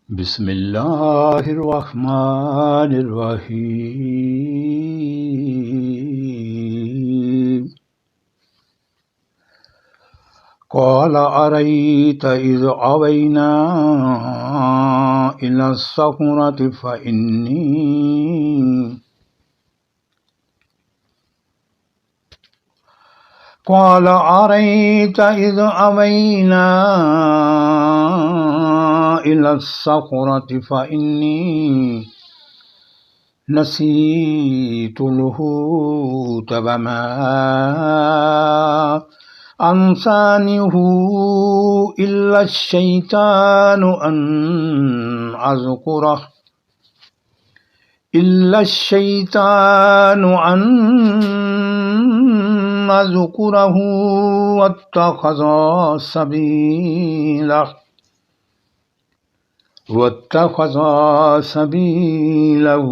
بسم الله الرحمن الرحيم قال أرأيت إذ أوينا إلى الصخرة قال أرأيت إذ أوينا إلى الصخرة فإني نسيت الحوت وما أنسانيه إلا الشيطان أن أذكره واتخذ سبيله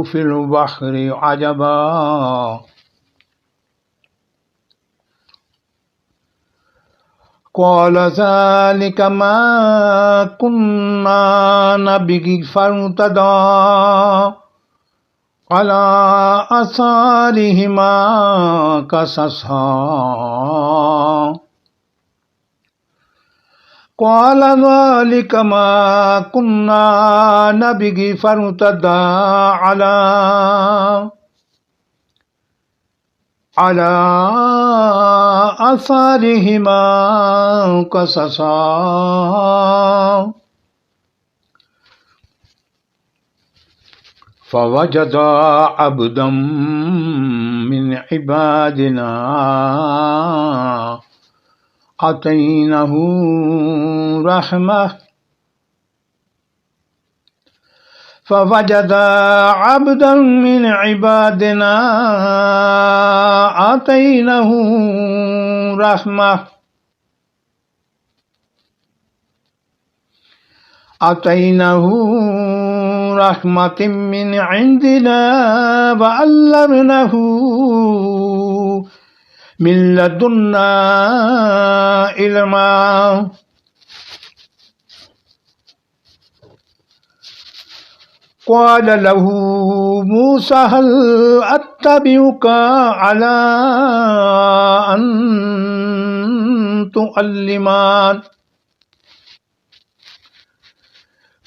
في البحر عجبا قال ذلك ما كنا نبغي فارتدى على آثارهما قصصا قال ذلك ما كنا نبغي فارتدى على آثارهما قصصا فوجد عبدا من عبادنا آتيناه رحمة من عندنا وعلمناه من لدنا علما قال له موسى هل أتبعك على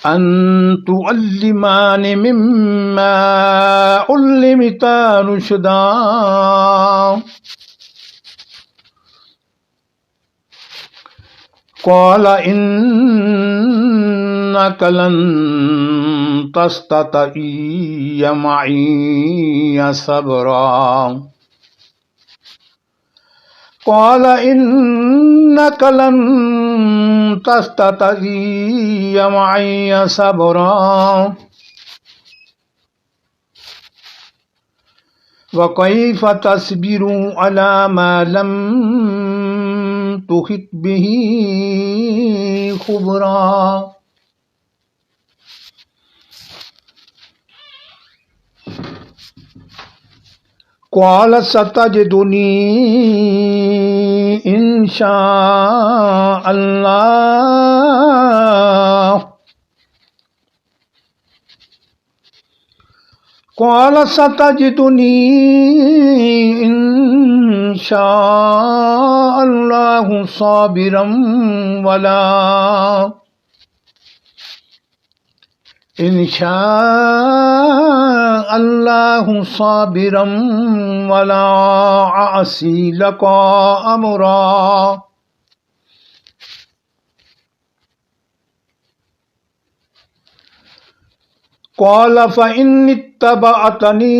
أن تعلمني مما علمت رشدا قال إنك لن تستطيع معي صبرا وكيف تصبر على ما لم تحط به خبرا قال ستجدني إن شاء الله صابرا ولا أعصي لك أمرا قال فإن اتبعتني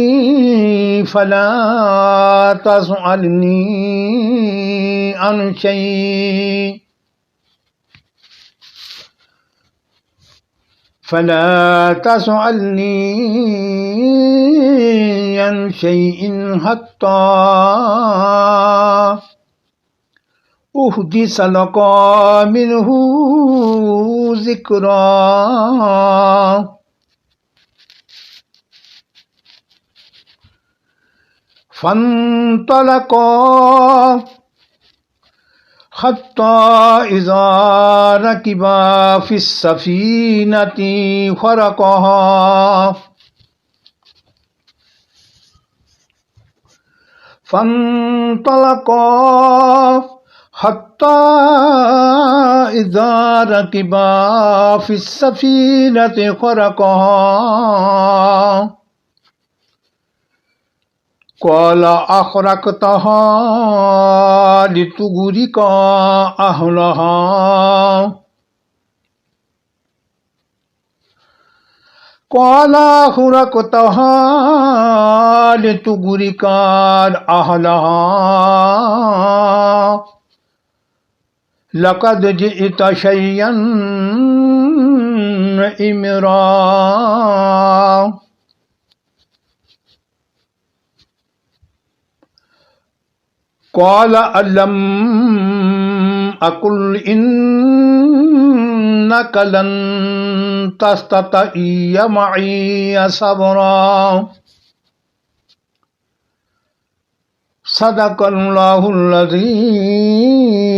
فلا تسألني عن شيء حتى أحدث لك منه ذكرا فانطلقا حتى إذا ركبا في السفينة خرقها فانطلقا حتى إذا ركبا في السفينة خرقها قال أخرقتها لتغرق أهلها قال أخرقتها لتغرق أهلها لقد جئت شيئا إمرا قال ألم أقل إنك لن تستطيع معي صبرا صدق الله العظيم